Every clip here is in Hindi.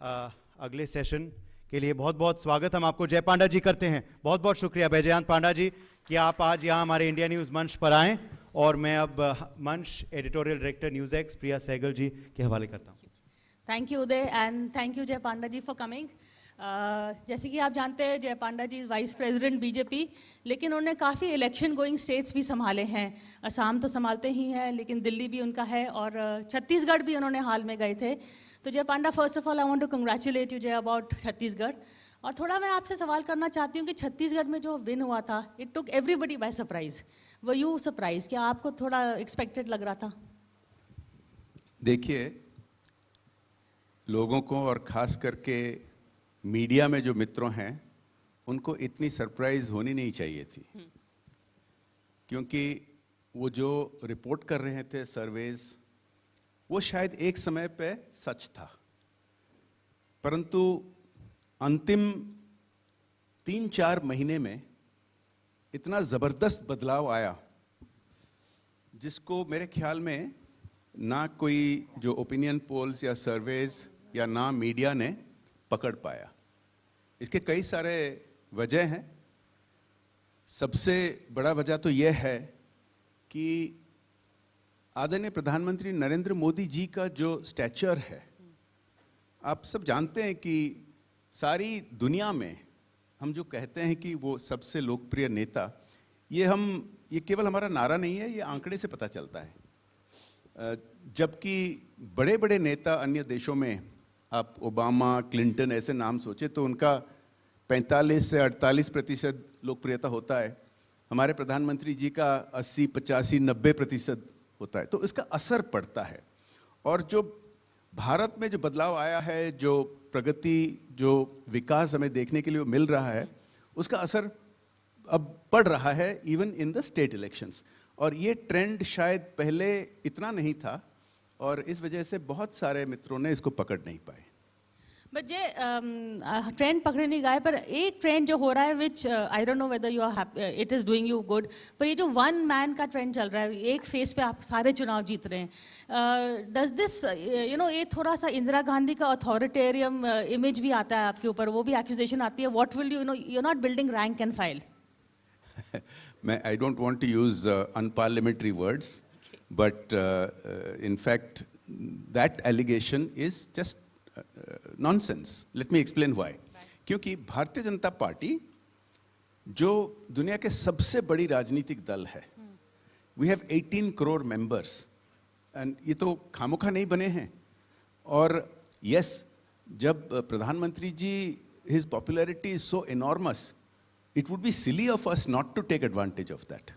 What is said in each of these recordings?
अगले सेशन के लिए बहुत बहुत स्वागत हम आपको जय पांडा जी करते हैं। बहुत बहुत शुक्रिया बैजयंत पांडा जी कि आप आज यहाँ हमारे इंडिया न्यूज़ मंच पर आएँ। और मैं अब मंच एडिटोरियल डायरेक्टर न्यूज़ एक्स प्रिया सहगल जी के हवाले करता हूँ। Thank you Uday and thank you जय पांडा जी फॉर कमिंग। जैसे कि आप जानते हैं जय पांडा जी वाइस प्रेसिडेंट बीजेपी, लेकिन उन्होंने काफ़ी इलेक्शन गोइंग स्टेट्स भी संभाले हैं। असम तो संभालते ही हैं, लेकिन दिल्ली भी उनका है और छत्तीसगढ़ भी उन्होंने हाल में गए थे। तो Jay Panda, first of all I want to congratulate you Jay about Chhattisgarh. और थोड़ा मैं आपसे सवाल करना चाहती हूँ कि छत्तीसगढ़ में जो विन हुआ था, it took everybody by surprise. वो यू सरप्राइज, क्या आपको थोड़ा एक्सपेक्टेड लग रहा था? देखिए, लोगों को और ख़ास करके मीडिया में जो मित्रों हैं उनको इतनी सरप्राइज होनी नहीं चाहिए थी, क्योंकि वो जो रिपोर्ट कर रहे थे सर्वेज, वो शायद एक समय पे सच था, परंतु अंतिम 3-4 महीने में इतना ज़बरदस्त बदलाव आया जिसको मेरे ख्याल में ना कोई जो ओपिनियन पोल्स या सर्वेज या ना मीडिया ने पकड़ पाया। इसके कई सारे वजह हैं। सबसे बड़ा वजह तो यह है कि आदरणीय प्रधानमंत्री नरेंद्र मोदी जी का जो स्टैचर है, आप सब जानते हैं कि सारी दुनिया में हम जो कहते हैं कि वो सबसे लोकप्रिय नेता, ये केवल हमारा नारा नहीं है, ये आंकड़े से पता चलता है। जबकि बड़े बड़े नेता अन्य देशों में, आप ओबामा, क्लिंटन ऐसे नाम सोचे तो उनका 45 से 48% लोकप्रियता होता है। हमारे प्रधानमंत्री जी का 80, 85, 90% होता है। तो इसका असर पड़ता है। और जो भारत में जो बदलाव आया है, जो प्रगति, जो विकास हमें देखने के लिए मिल रहा है, उसका असर अब पड़ रहा है even in the state elections. और ये ट्रेंड शायद पहले इतना नहीं था और इस वजह से बहुत सारे मित्रों ने इसको पकड़ नहीं पाए। बट जे ट्रेंड पकड़े नहीं गए, पर एक ट्रेंड जो हो रहा है which I don't know whether you are it is doing you good, पर ये जो वन मैन का ट्रेंड चल रहा है, एक फेस पे आप सारे चुनाव जीत रहे हैं, डज दिस यू नो, ये थोड़ा सा इंदिरा गांधी का अथॉरिटेरियम इमेज भी आता है आपके ऊपर, वो भी एक्यूजेशन आती है। What will you know, you are not building rank and file. मैं I don't want to use unparliamentary words, but in fact that allegation is just nonsense. Let me explain why. क्योंकि भारतीय जनता पार्टी जो दुनिया के सबसे बड़ी राजनीतिक दल है, we have 18 crore members and ये तो खामोखा नहीं बने हैं। और yes, जब प्रधानमंत्री जी, his popularity is so enormous, it would be silly of us not to take advantage of that.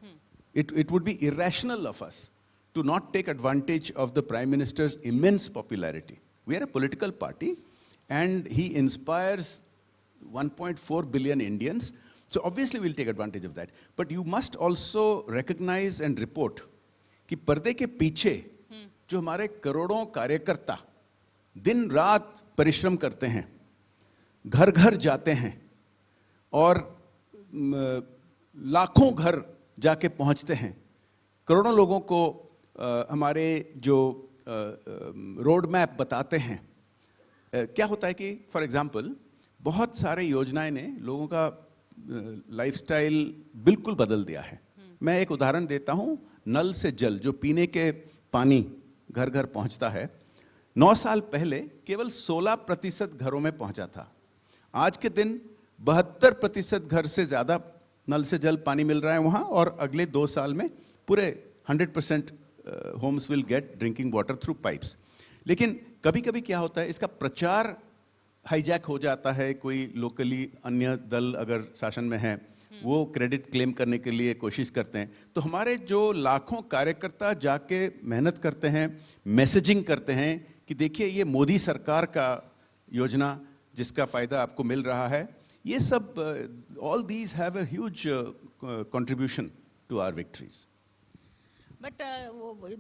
It would be irrational of us to not take advantage of the Prime Minister's immense popularity. We are a political party and he inspires 1.4 billion Indians. So obviously we'll take advantage of that. But you must also recognize and report कि पर्दे के पीछे जो हमारे करोड़ों कार्यकर्ता दिन रात परिश्रम करते हैं, घर घर जाते हैं और लाखों घर जाके पहुंचते हैं, करोड़ों लोगों को हमारे जो रोड मैप बताते हैं। क्या होता है कि फॉर एग्जांपल बहुत सारे योजनाएं ने लोगों का लाइफस्टाइल बिल्कुल बदल दिया है। मैं एक उदाहरण देता हूं, नल से जल, जो पीने के पानी घर घर पहुंचता है, 9 साल पहले केवल 16% घरों में पहुंचा था। आज के दिन 72% घर से ज़्यादा नल से जल पानी मिल रहा है वहाँ, और अगले 2 साल में पूरे 100% homes will get drinking water through pipes. लेकिन कभी कभी क्या होता है, इसका प्रचार हाईजैक हो जाता है। कोई लोकली अन्य दल अगर शासन में है, वो क्रेडिट क्लेम करने के लिए कोशिश करते हैं। तो हमारे जो लाखों कार्यकर्ता जाके मेहनत करते हैं, मैसेजिंग करते हैं कि देखिए ये मोदी सरकार का योजना जिसका फ़ायदा आपको मिल रहा है, ये सब all these have a huge contribution to our victories. But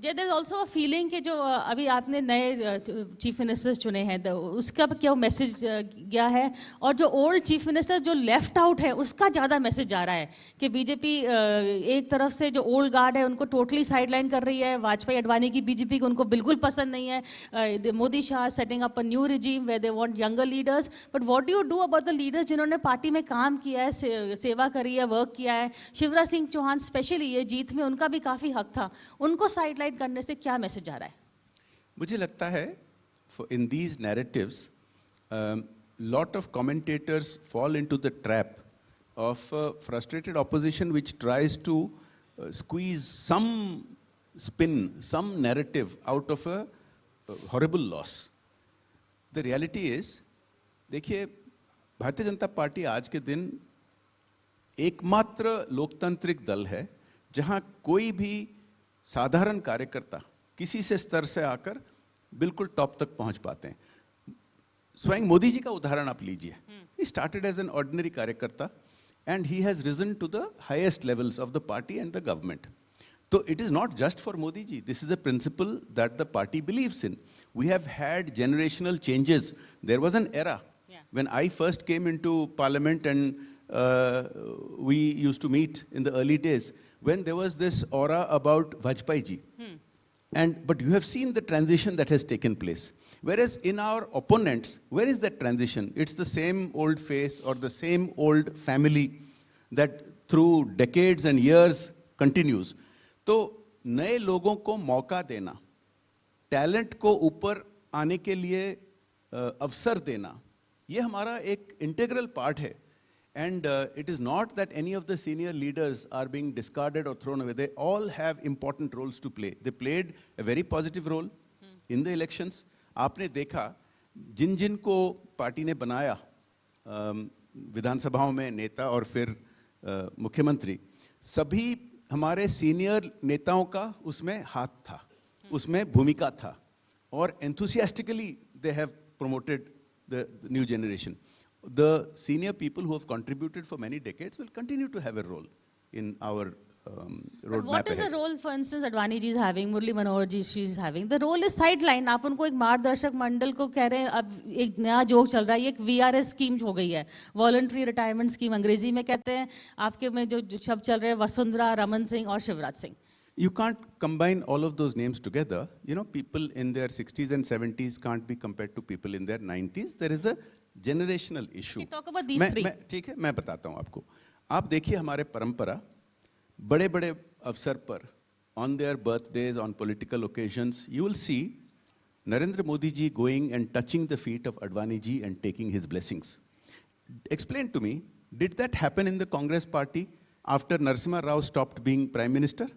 there is also a feeling कि जो अभी आपने नए चीफ मिनिस्टर्स चुने हैं तो उसका क्या मैसेज गया है, और जो ओल्ड चीफ मिनिस्टर जो लेफ्ट आउट है उसका ज़्यादा मैसेज जा रहा है कि बीजेपी एक तरफ से जो ओल्ड गार्ड है उनको टोटली साइडलाइन कर रही है, वाजपेयी अडवाणी की बीजेपी को उनको बिल्कुल पसंद नहीं है, Modi Shah setting up a new regime where they want younger leaders, but what do you do about the leaders जिन्होंने पार्टी में काम किया है, सेवा करी है, वर्क किया है? शिवराज सिंह चौहान स्पेशली ये जीत में उनका भी काफ़ी हक था, उनको साइडलाइन करने से क्या मैसेज आ रहा है? मुझे लगता है in these narratives lot of commentators fall into the trap of frustrated opposition which tries to squeeze some spin, some narrative out of a horrible loss. The reality is, देखिए, भारतीय जनता पार्टी आज के दिन एकमात्र लोकतांत्रिक दल है जहां कोई भी साधारण कार्यकर्ता किसी से स्तर से आकर बिल्कुल टॉप तक पहुंच पाते हैं. स्वयं मोदी जी का उदाहरण आप लीजिए. He started as an ordinary कार्यकर्ता and he has risen to the highest levels of the party and the government. So it is not just for Modi ji. This is a principle that the party believes in. We have had generational changes. There was an era when I first came into parliament and we used to meet in the early days, when there was this aura about Vajpayee ji. But you have seen the transition that has taken place. Whereas in our opponents, where is that transition? It's the same old face or the same old family that through decades and years continues. तो नए लोगों को मौका देना, टैलेंट को ऊपर आने के लिए अवसर देना, ये हमारा एक इंटीग्रल पार्ट है. And it is not that any of the senior leaders are being discarded or thrown away. They all have important roles to play. They played a very positive role in the elections. आपने देखा जिन जिन को पार्टी ने बनाया विधानसभाओं में नेता और फिर मुख्यमंत्री, सभी हमारे सीनियर नेताओं का उसमें हाथ था, उसमें भूमिका था, और enthusiastically they have promoted the new generation. The senior people who have contributed for many decades will continue to have a role in our roadmap. What is the role, for instance, Advani ji is having, Murli Manohar ji she is having? The role is sideline. आप उनको एक मार्गदर्शक मंडल को कह रहे हैं. अब एक नया जोक चल रहा है, ये एक VRS स्कीम हो गई है, वॉलंटरी रिटायरमेंट स्कीम अंग्रेजी में कहते हैं. आपके में जो शब्द चल रहे हैं वसुंधरा, रमन सिंह और Shivraj Singh. You can't combine all of those names together. You know, people in their 60s and 70s can't be compared to people in their 90s. There is a generational issue. We talk about these three. ठीक है, मैं बताता हूँ आपको. आप देखिए हमारे परंपरा, बड़े बड़े अवसर पर, on their birthdays, on political occasions, you will see Narendra Modi ji going and touching the feet of Advani ji and taking his blessings. Explain to me, did that happen in the Congress party after Narasimha Rao stopped being Prime Minister?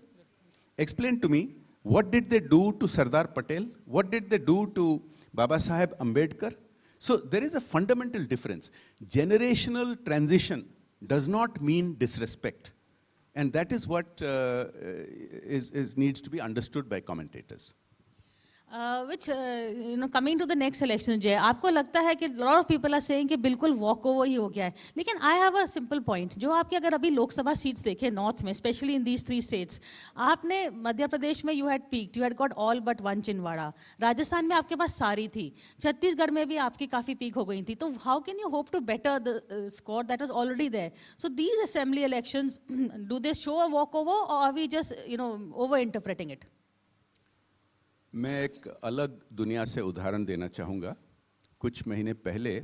Explain to me, what did they do to Sardar Patel? What did they do to Baba Saheb Ambedkar? So there is a fundamental difference. Generational transition does not mean disrespect. And that is what needs to be understood by commentators. Which coming to the next election, Jay, आपको लगता है कि lot of people are saying कि बिल्कुल walk over ही हो गया है, लेकिन I have a simple point. जो आपके अगर अभी लोकसभा सीट्स देखें नॉर्थ में, especially in these 3 states, आपने मध्य प्रदेश में you had peaked, you had got all but 1 Chhindwara, Rajasthan में आपके पास सारी थी, छत्तीसगढ़ में भी आपकी काफ़ी पीक हो गई थी, तो how can you hope to better the score that was already there? So these assembly elections, do they show a walkover or are we just over interpreting it? मैं एक अलग दुनिया से उदाहरण देना चाहूँगा. कुछ महीने पहले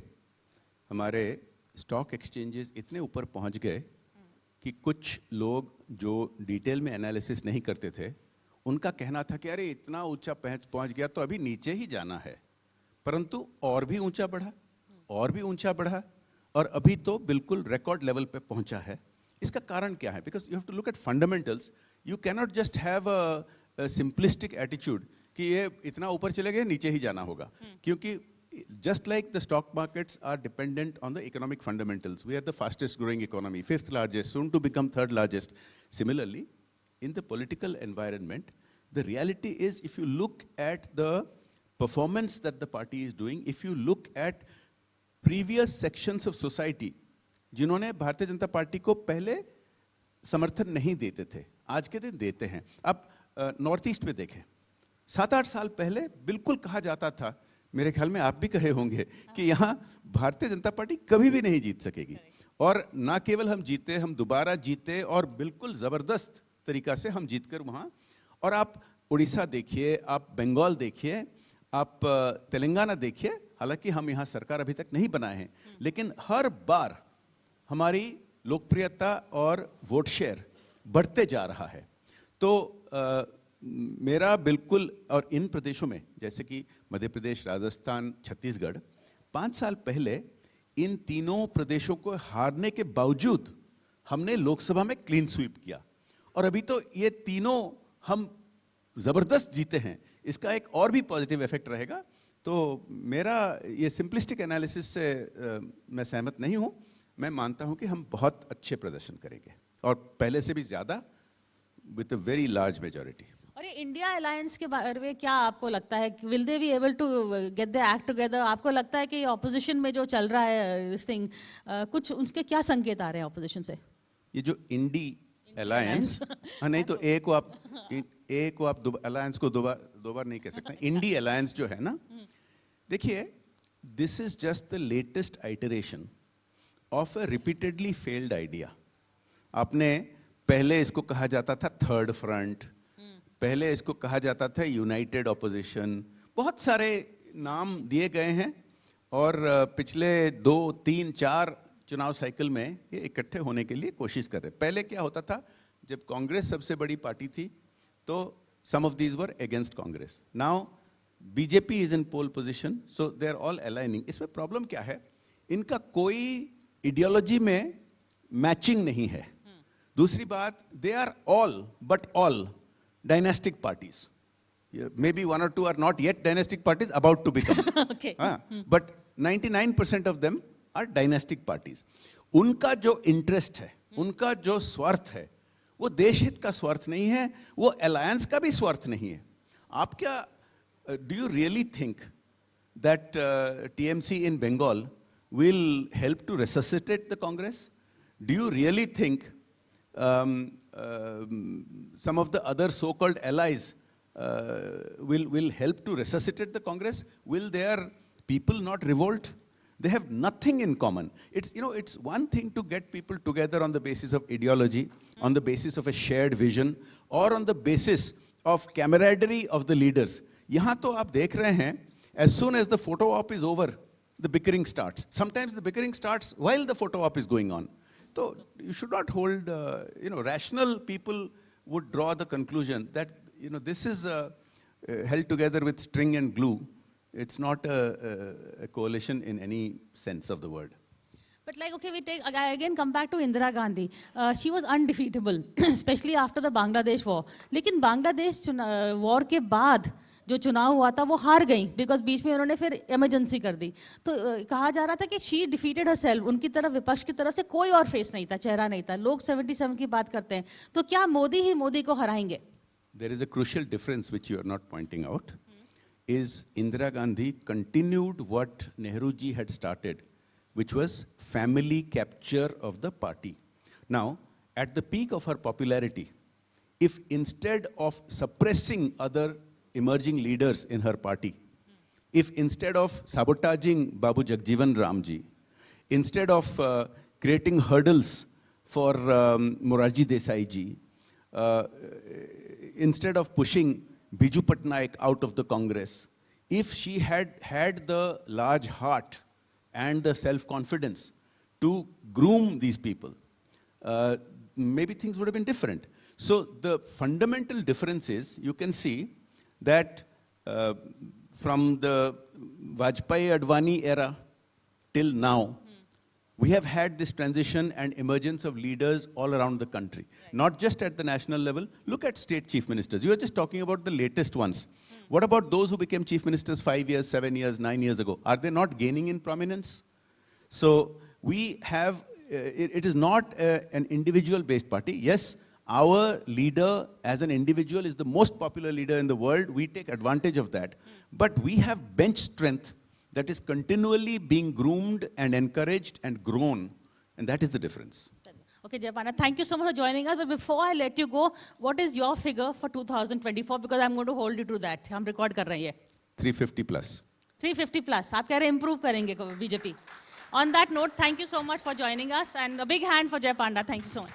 हमारे स्टॉक एक्सचेंजेस इतने ऊपर पहुँच गए कि कुछ लोग जो डिटेल में एनालिसिस नहीं करते थे, उनका कहना था कि अरे इतना ऊंचा पहुँच गया तो अभी नीचे ही जाना है, परंतु और भी ऊंचा बढ़ा, और भी ऊंचा बढ़ा, और अभी तो बिल्कुल रिकॉर्ड लेवल पे पहुँचा है. इसका कारण क्या है? Because you have to look at fundamentals. You cannot just have a simplistic attitude कि ये इतना ऊपर चले गए नीचे ही जाना होगा, क्योंकि just like the stock markets are dependent on the economic fundamentals, we are the fastest growing economy, 5th largest, soon to become 3rd largest. Similarly, in the political environment, the reality is if you look at the performance that the party is doing, if you look at previous sections of society जिन्होंने भारतीय जनता पार्टी को पहले समर्थन नहीं देते थे, आज के दिन देते हैं. अब नॉर्थ ईस्ट में देखें, 7-8 साल पहले बिल्कुल कहा जाता था, मेरे ख्याल में आप भी कहे होंगे, कि यहाँ भारतीय जनता पार्टी कभी भी नहीं जीत सकेगी। और ना केवल हम जीते, हम दोबारा जीते और बिल्कुल ज़बरदस्त तरीका से हम जीतकर वहाँ। और आप उड़ीसा देखिए, आप बंगाल देखिए, आप तेलंगाना देखिए, हालांकि हम यहाँ सरकार अभी तक नहीं बनाए हैं, लेकिन हर बार हमारी लोकप्रियता और वोट शेयर बढ़ते जा रहा है। तो मेरा बिल्कुल, और इन प्रदेशों में जैसे कि मध्य प्रदेश, राजस्थान, छत्तीसगढ़, 5 साल पहले इन तीनों प्रदेशों को हारने के बावजूद हमने लोकसभा में क्लीन स्वीप किया, और अभी तो ये तीनों हम जबरदस्त जीते हैं। इसका एक और भी पॉजिटिव इफेक्ट रहेगा। तो मेरा ये सिंपलिस्टिक एनालिसिस से मैं सहमत नहीं हूं। मैं मानता हूं कि हम बहुत अच्छे प्रदर्शन करेंगे, और पहले से भी ज्यादा, with a very large majority. और ये इंडिया अलायंस के बारे में क्या आपको लगता है, will they be able to get the act together? आपको लगता है कि ऑपोजिशन में जो चल रहा है इस थिंग, कुछ उसके क्या संकेत आ रहे हैं ऑपोजिशन से? ये जो इंडी अलायंस, हाँ, नहीं तो ए को आप अलायंस को दो बार नहीं कह सकते। इंडी अलायंस जो है ना, देखिए, this is just the latest iteration of a repeatedly failed idea. आपने पहले इसको कहा जाता था थर्ड फ्रंट, पहले इसको कहा जाता था यूनाइटेड ऑपोजिशन, बहुत सारे नाम दिए गए हैं, और पिछले 2, 3, 4 चुनाव साइकिल में ये इकट्ठे होने के लिए कोशिश कर रहे। पहले क्या होता था, जब कांग्रेस सबसे बड़ी पार्टी थी तो some of these were against Congress. Now BJP is in pole position, so they are all aligning. इसमें प्रॉब्लम क्या है, इनका कोई इडियोलॉजी में मैचिंग नहीं है। दूसरी बात, they are all but all dynastic parties. Maybe 1 or 2 are not yet dynastic parties, about to become. Okay. But 99% of them are dynastic parties. उनका जो इंटरेस्ट है, उनका जो स्वार्थ है, वो देश हित का स्वार्थ नहीं है, वो अलायंस का भी स्वार्थ नहीं है। आप क्या, do you really think that TMC in Bengal will help to resuscitate the Congress? Do you really think some of the other so-called allies will help to resuscitate the Congress? Will their people not revolt? They have nothing in common. It's one thing to get people together on the basis of ideology, on the basis of a shared vision, or on the basis of camaraderie of the leaders. यहाँ तो आप देख रहे हैं, as soon as the photo op is over, the bickering starts. Sometimes the bickering starts while the photo op is going on. So you should not hold, rational people would draw the conclusion that, this is held together with string and glue. It's not a coalition in any sense of the word. But I again come back to Indira Gandhi. She was undefeatable, especially after the Bangladesh war. लेकिन बांग्लादेश war के बाद जो चुनाव हुआ था वो हार गई, बिकॉज बीच में उन्होंने फिर इमरजेंसी कर दी। तो कहा जा रहा था कि शी डिफीटेड हरसेल्फ, उनकी तरफ, विपक्ष की तरफ से कोई और फेस नहीं था, चेहरा नहीं था। लोग 77 की बात करते हैं, तो क्या मोदी ही मोदी को हराएंगे? There is a crucial difference which you are not pointing out. Is Indira Gandhi continued what Nehru ji had started, which was family capture of the party. Now, at the peak of her popularity, if instead of suppressing other emerging leaders in her party, if instead of sabotaging Babu Jagjivan Ramji, instead of creating hurdles for Morarji Desai ji, instead of pushing Biju Patnaik out of the Congress, if she had the large heart and the self-confidence to groom these people, maybe things would have been different. So the fundamental difference is, you can see that from the Vajpayee Advani era till now, we have had this transition and emergence of leaders all around the country, not just at the national level. Look at state chief ministers. You are just talking about the latest ones. What about those who became chief ministers 5 years, 7 years, 9 years ago? Are they not gaining in prominence? So we have, it is not an individual-based party. Yes, our leader as an individual is the most popular leader in the world. We take advantage of that. But we have bench strength that is continually being groomed and encouraged and grown. And that is the difference. Okay, Jay Panda, thank you so much for joining us. But before I let you go, what is your figure for 2024? Because I'm going to hold you to that. हम record कर रहे हैं ये. 350 plus. 350 plus. आप कह रहे हैं improve करेंगे BJP. On that note, thank you so much for joining us, and a big hand for Jay Panda. Thank you so much.